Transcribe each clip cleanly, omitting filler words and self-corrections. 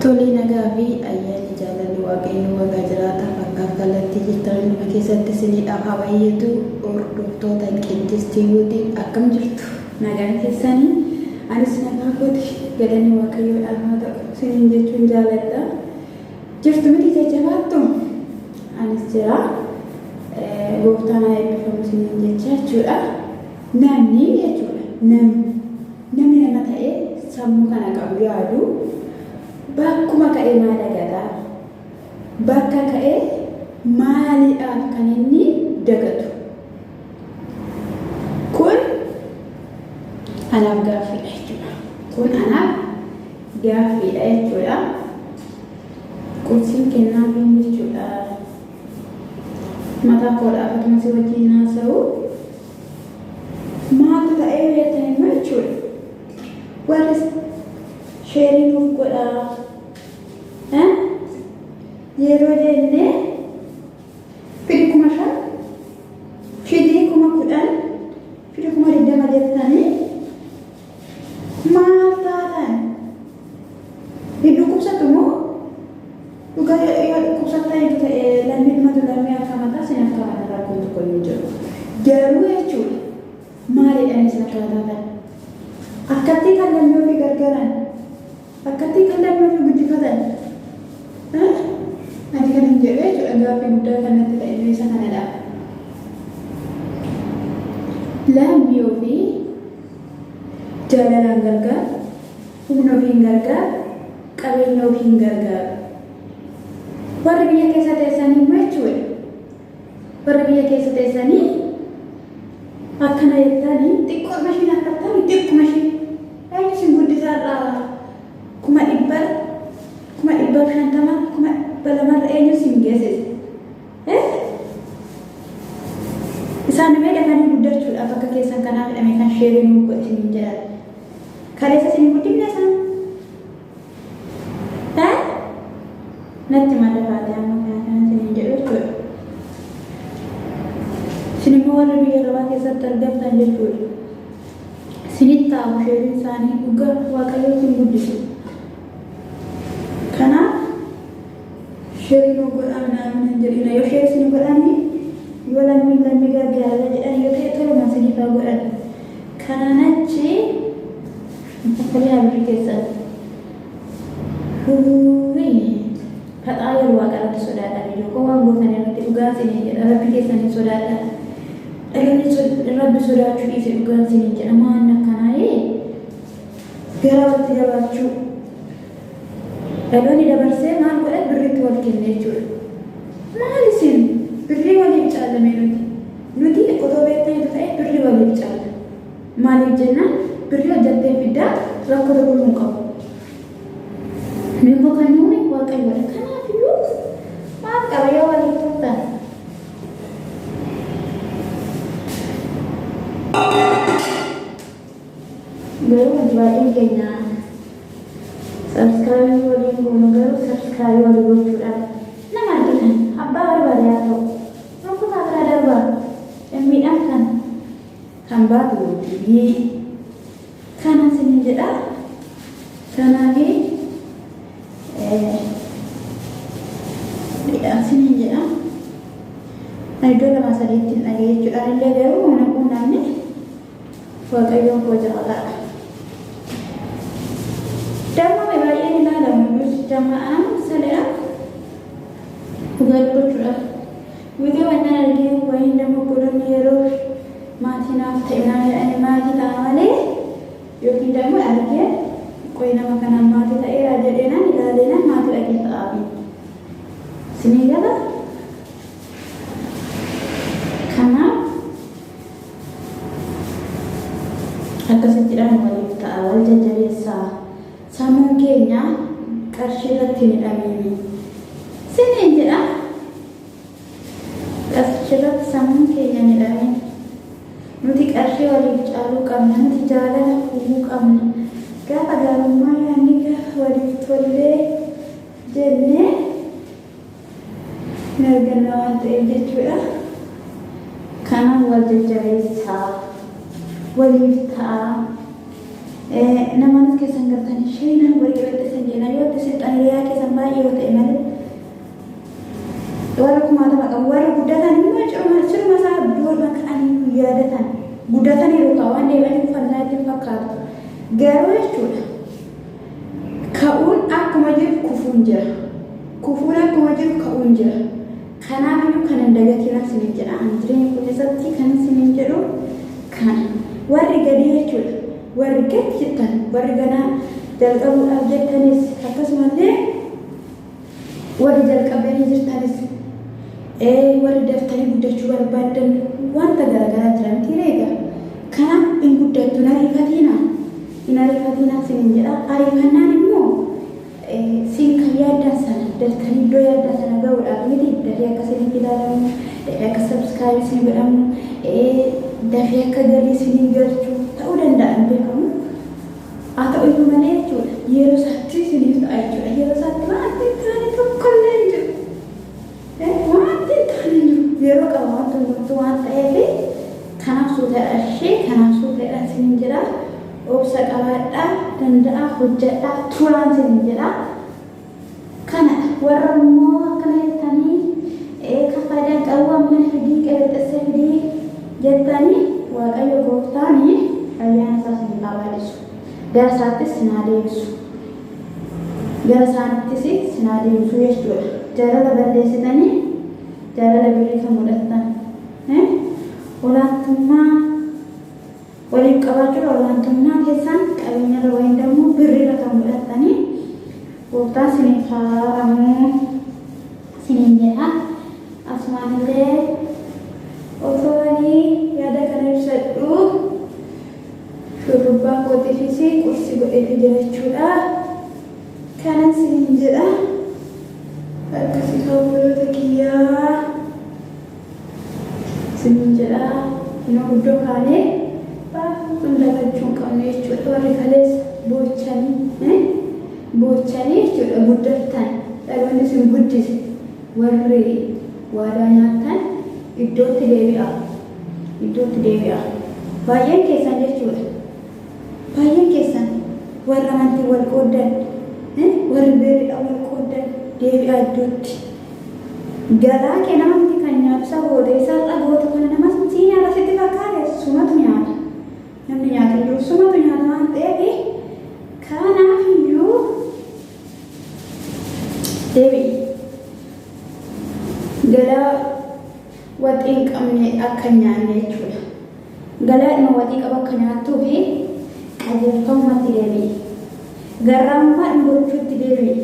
Tole nagaa fi ayyaanni jaalalli waaqayyo waggaa jiraata bakka kallattii jirtan nama keessatti isiniidhaaf hawaayyeetu hordoftoota qindistiyyuutiin akkam jirtu nagaan keessanii anis nagaa kooti galanni waaqayyoodhaaf haa ta'u isiniin jechuun jaaladha jirtu miti jajjabaattu anis jira gooftaan haa eebbifamu isiniin jecha jechuudha namni jechuudha namni nama ta'ee sammuu kana qabu yaadu bakkuma ka'ee maal agadaa bakka ka'ee maaliidhaaf kan inni dagatu kun anaaf gaaffiidha jechuudha kun anaaf gaaffiidha jechuudha qursiin kennaaf jechuudha mataa koodhaaf akkasumas wajjin haasa'u maaltu ta'ee beektan immoo jechuudha warri sheerii nuuf godhaa yeroo jennee fidi 5,000 fidi 10,000 fidi 20,000 jettanii maal taatan hedduu qubsatu moo dhugaa yoo qubsattaniitu ta'e lammii dhumatu lammii akka mataa sin akka mataa rakkoon tokko hin jiru garuu jechuudha maaliidhaan isin akka taatan akkattii kan lammii ofii gargaaran akkattii kan lammii ofii guddifatan ani kan hin jedhee jechuudha gaaffii guddaa kanatti ta'e isa kanadha lammii ofii jaalalaan gargaar humna ofiin gargaar qabeenya ofiin gargaar warri biyya keessa teessanii immoo jechuudha warri biyya keessa teessanii akkana jettanii xiqqoo mashiin akkattanii xiqqoo mashiin isin guddisaadhaa 1,150 balamarra eenyu siin geessise isaan namee dafanii guddachuudhaaf akka keessan kanaaf hidhame kan sheerii nuuf godhanii jedhan kaleessa isin guddifne isaan natti madafaatee amma kana isin jedhu jechuudha isin immoo warra biyya lafaa keessatti argamtan jechuudha isinitti ta'amu sheeriin isaanii dhugaa waaqayyoo isin guddisu kanaaf sheerii nu godhaan naamna jedhina yoo sheerii isin godhani yoo lammii gargaara jedhan yoo ta'e toluma isiniif haa godhan kanaan achi akkalii abrii keessan faxaa yeroo waaqarratti sodaadhaan ijookoo waan gootan irratti dhugaa isinii jedha rabbi keessanii sodaadhaan dhaloonni rabbi sodaachuu dhiise dhugaa isinii jedha maan akkanaayee gara walitti jabaachuu dhaloonni dabarsee maal godhan birriitti wal kenne jechuudha maal isin birrii waliif caalame nuti otoo beektaniitu ta'e birrii waliif caala maaliif jennaan birrii hojjattee fiddaa rakkoo tokko hin qabu nimmoo kan nuuni waaqayyoodha kanaaf iyyuu maal qaba yoo waliif turtan garuu baay'een keenya subscribe waliin goonu garuu subscribe waliin gochuudhaan nama argitan abbaa barbaade haa ta'u rukkutaa biraa darbaa miidhaan kan baatu yookiin kanan sinin jedha kanaafi miidhaan sinin jedha iddoo 2-3 dhagee jechuudhaan illee garuu mana quunnaanne waaqayyoon koo jaalladha damma baay'een ilaalamu jama'aan sadaa dhugaadhuudha yoo wannan argee wayin damma godhan yeroo maatii naaf ta'e naa jedhanii maatii ta'a malee yookiin damma argee qoy nama kanaan maatii ta'eera jedheenaan ilaaleenaan maatii dhaqee ta'aafi sinii gala kanaaf akkasittidhaan waliif ta'a wal jajjabeessaa sammuun keenya qarshii irratti hin hidhamini siniin jedha qarshii irratti sammuun keenya hin hidhamin nuti qarshii waliif caaluu qabna nuti jaalala uumuu qabna gaafa gaarummaa yaanni gaafa waliif tollee jennee hin arganna waan ta'eef jechuudha kanaaf wal jajjabeessaa waliif ta'a Namanis keessan gartanii shayinaan warri qabeessa jenna yoo ta'e seexaniliyaa keessan baay'ee yoo ta'e malee warra kumaatama qabu warra guddatan immoo cirma isaa doolma ka'anii yaadatan guddatanii yookaan waan deemanii uffannaa ittiin fakkaatu garuu jechuudha ka'uun akkuma jiru kufuun jira kufuun akkuma jiru ka'uun jira kanaaf iyyuu kan hin dagatiin asiniin jedha jireenya keessatti kan isiniin jedhu kana warri gadii jechuudha warri gadi jettan warri ganaa jalqabuudhaaf jettanis akkasumallee warri jalqabanii jirtanis warri daftanii guddachuu barbaadan wanta garaagaraa jiran tireega kanaaf hin guddattu hin ariifatiinaa sinin jedha ariifannaan immoo siin kan yaaddan sana daltanii iddoo yaaddan sana ga'uudhaaf miti dafee akka sinin ilaalamu dafee akka sabskaabii sin godhamu dafee akka galii sinin galchuu ta'uu danda'an beekamu haa ta'u iyyuu malee jechuudha yeroo isaatti siniif ta'a jechuudha yeroo isaatti waanti hin taane tokkollee hin jiru waanti hin taane hin jiru yeroo qaba wanti hundumtuu waan ta'eef kanaaf suuteedha ishee kanaaf suuteedha sinin jedha obsa qabaadhaa danda'a hojjedhaa turaan sinin jedha kana warra immoo akkana jettanii kafaadhaan qabu ammana fidii qabeexessa fidii jettanii waaqayyo gooftaanii ayyaana isaa sin qabaadhisu gara isaattis sinaa deebisu jechuudha jaalala balleessitanii jaalala birii kan mudhattan olaantummaa waliif qabaachuudha olaantummaa keessaan qabeenyarra wayin dammoo birriirra kan mudhattanii gooftaan siniif haaramu siniin jedha asumaanillee otoanii yaada kana ibsadhu shurrubbaa kootiifis qursi godheefi jirachuudha kanan siniin jedha akkasii hawwaloota kiyyaa siniin jedha inoo guddoo kaanee hundagachuun qabnu jechuudha warri kalees boochanii jechuudha guddattan dhaloonni sin guddise warri waadaa nyaattan iddootti deebi'a baay'een keessan jechuudha baay'een keessan warra amantii wal qooddan warri beeridha wal qooddan deebi'a iddootti garaa kee namatti kan nyaatu saboota isaa dhagoota kana namas sii nyaata sitti fakkaate sumatu nyaata namni nyaata jiru sumatu nyaata waan ta'eef kanaaf iyyuu deebi'i galaa waxii hin qabne akka nyaanne jechuudha galaa dhima waxii qaba akka nyaattuu fi qajeelfamumatti deebi'i garraamummaa gochuutti deebi'i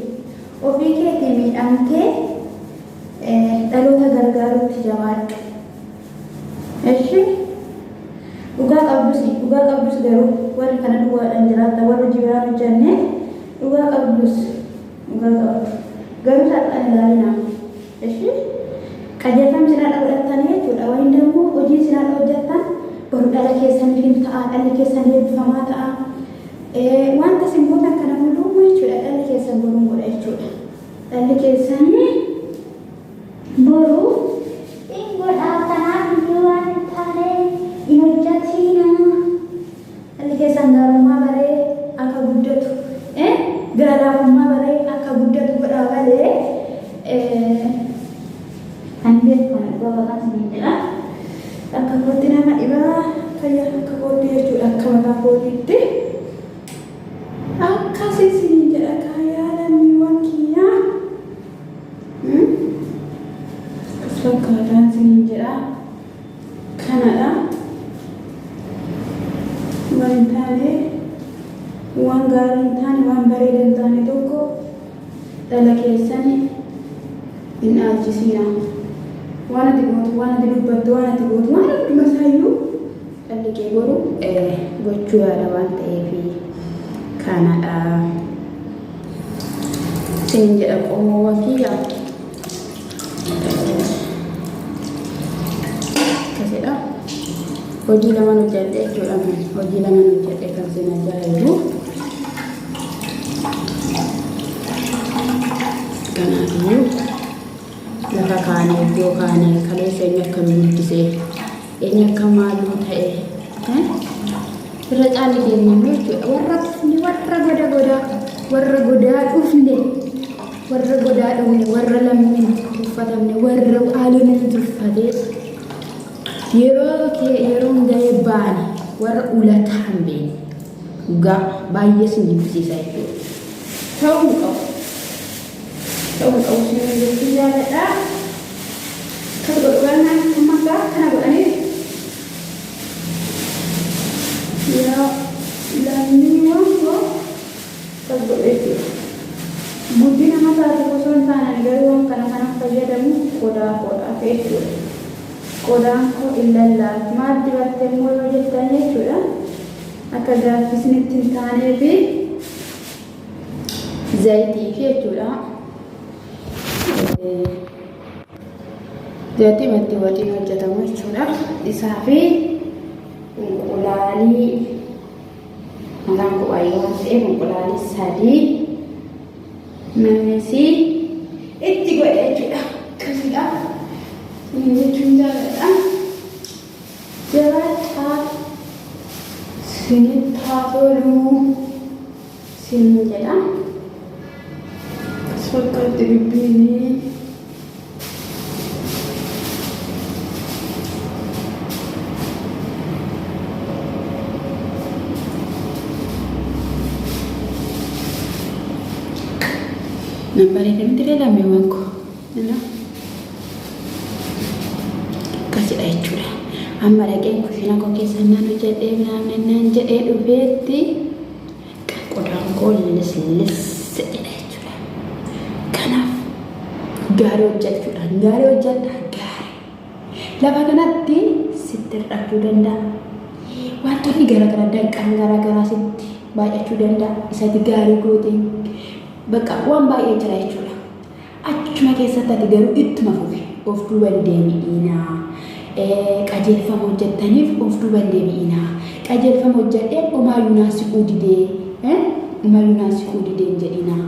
ofii keetii miidhamtee dhaloota gargaaruutti jabaadhu dhugaa qabdus garuu warri kana dhugaadhaan jiraata warri hojii biraan hojjannee dhugaa qabdu garuu salphaan ilaalinaa qajeelfama sinaadha godhattanii jechuudha wayin dammoo hojii sinaadha hojjettan boru dhala keessaniif ta'a dhalli keessan eebbifamaa ta'a wanta simbootan kana hundumuu jechuudha dhalli keessan boruun godha jechuudha dhalli keessanii boru in godhaa kanaaf iyyuu waan hin taane in hojjetiina dhalli keessan gaarummaa baree akka guddatu gaaraafummaa baree akka guddatu godhaa malee kan beekamu baaba kan siniin jedha akka kootti nama dhibaa fayyaa akka kootti jechuudha akka mataa kootiitti akkasii siniin jedha kaayaalammiiwwan kiyyaa fakkaataan siniin jedha kanadha waan hin taane waan gaarii hin taane waan bareedaa hin taane tokko dhala keessanii hin dhaalchisiina waan ati gootu waan ati dubbattu waan ati gootu waan hunduma isaayyuu dhalli kee boru gochuu yaada waan ta'eef kanadha siniin jedha qomoo kiyyaa kasedha hojii lama hojjedhe jechuudha hojii lama hojjedhe kan sin ajaa'ibu kanaafiyyuu lafa kaanee iddoo kaanee kaleessa eenyu akkam guddisee eenyu akka maaluu ta'e Racaan deemnee warra godaa dhufne warra godaa dhufne warra lammiin uffatamne warra haalonni turfatee yeroo ga'ee baane warra ulataa hin beekne gaa baay'ee sin jibbisiisa jechuudha. Ta'uu qabu sin jechuun jaaladha. Kan godhannaan amma gaa kana godhanii yaa lammiiwwan koo kan godheetti guddina mataati osoo hin taane garuu waan kana fayyadamu qodaa jechuudha. Qodaan koo illalaa maal dibattee immoo yoo jettan jechuudha. Akka gaaffisnitti hin taanee fi zayitii fi jechuudha. Zayitii matti waxiin hojjetamu jechuudha. Isaa fi qulqullaalii malaan kophaayee waan ta'eef qulqullaalii sadii namni itti godhe jechuudha. Akkasiidha. Ini jechuun jaaladha. Jabaataa sinitti haa toluu sin jedha. As fakkaatti bibbiini. Nambaree deemtee leelame wanko. Kasih jechuudha. Amma dhaqeen kushina koo keessa naannoo jedhee naannoo jedhee dhufeetti qodaan koo lislis jedha jechuudha. Kanaaf gaarii hojjechuudha. Gaarii hojjedha gaarii. Lafa kanatti sitti hir'achuu danda'a. Wantoonni garaagaraa danqaan garaagaraa sitti baay'achuu danda'a. Isatti gaarii goote bakka waan baay'ee jira jechuudha. Achuma keessatti ati garuu ittuma fufi of duuba deebi'inaa. Qajeelfama hojjettaniif of duuba deebi'inaa. Qajeelfama hojjedhee umaayyuu naasifuu didee jedhinaa.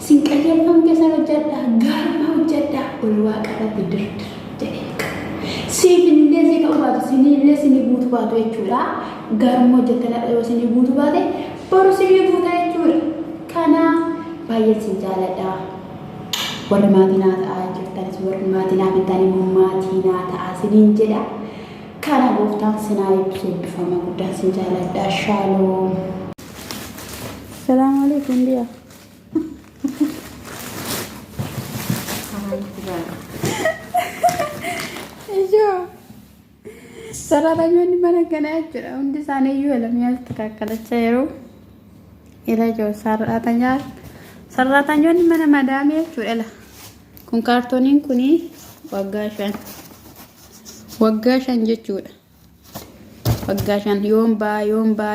Sin qajeelfama keessa hojjedhaa gaarummaa hojjedhaa ol waaqarratti dirdir jedhee siif illee si qabu baatu sinillee sinii guutu baatu jechuudha. Gaarummaa hojjettanii yoo sinii guutu baate boru sinii guuta jechuudha. Kana baay'ee sin jaaladha. Warri maatii naa ta'aa jirtanis warri maatii naaf hin taane immoo maatii naa ta'aa siniin jedha. Kana gooftaan sinaa eebbisu eebbifama guddaa sin jaaladha. Shaaloom. Salaamu alaikum diya. Ijoo. Sararaanyoonni mana kanaa jechuudha. Hundi isaanii iyyuu elamiyaa takkalachaa yeroo ila ijoo sararaanyoonni mana madaamee jechuudha. Kun kaartooniin kuni waggaa 5 jechuudha. Waggaa 5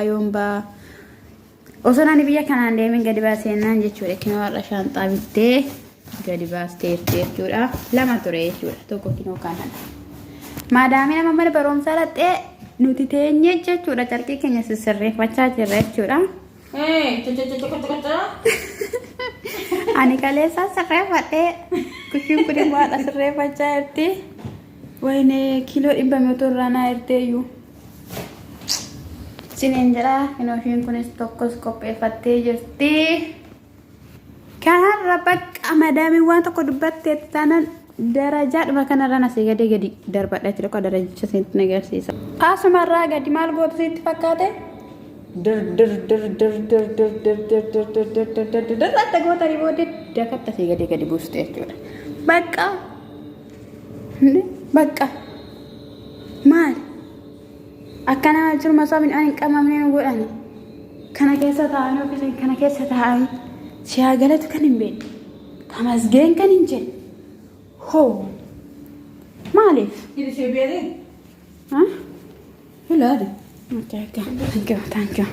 yombaa. Osoo nani biyya kanaan deemin gadi baaseenaan jechuudha. Kinoo har'a shaanxaa bittee gadi baasteetti jechuudha. 2 ture jechuudha. Tokko kinoo kanadha. Madaamee nama mana barumsaa dhattee nuti teenye jechuudha. Carqii keenya sisirreeffachaa jirra jechuudha. Ani kaleessa sirreeffadhee kushiin kun immoo haadha sirreeffachaa jirti. Wayne kiiloo 100 irraa naa hirteeyyuu. Siniin jedha kinooshiin kunis tokkos qopheeffattee jirti. Kanarra bakka madaamiin waan tokko dubbattee taanaan darajaadhuma kanarra nasii gadi darbadha jechuudha. Darajicha sitti agarsiisa. Asumarraa gadi maal gootu sitti fakkaate? Adda gootanii booddee dakatta asii gadi buuste jechuudha. Bakka maal akkana jiru masaa midhaan hin qabamne nu godhani. Kana keessa taa'anii ofiisin kana keessa taa'anii siyaa galatu kan hin beekne kamasgeen kan hin jenne hoo maaliif? Ilaali. Thank you.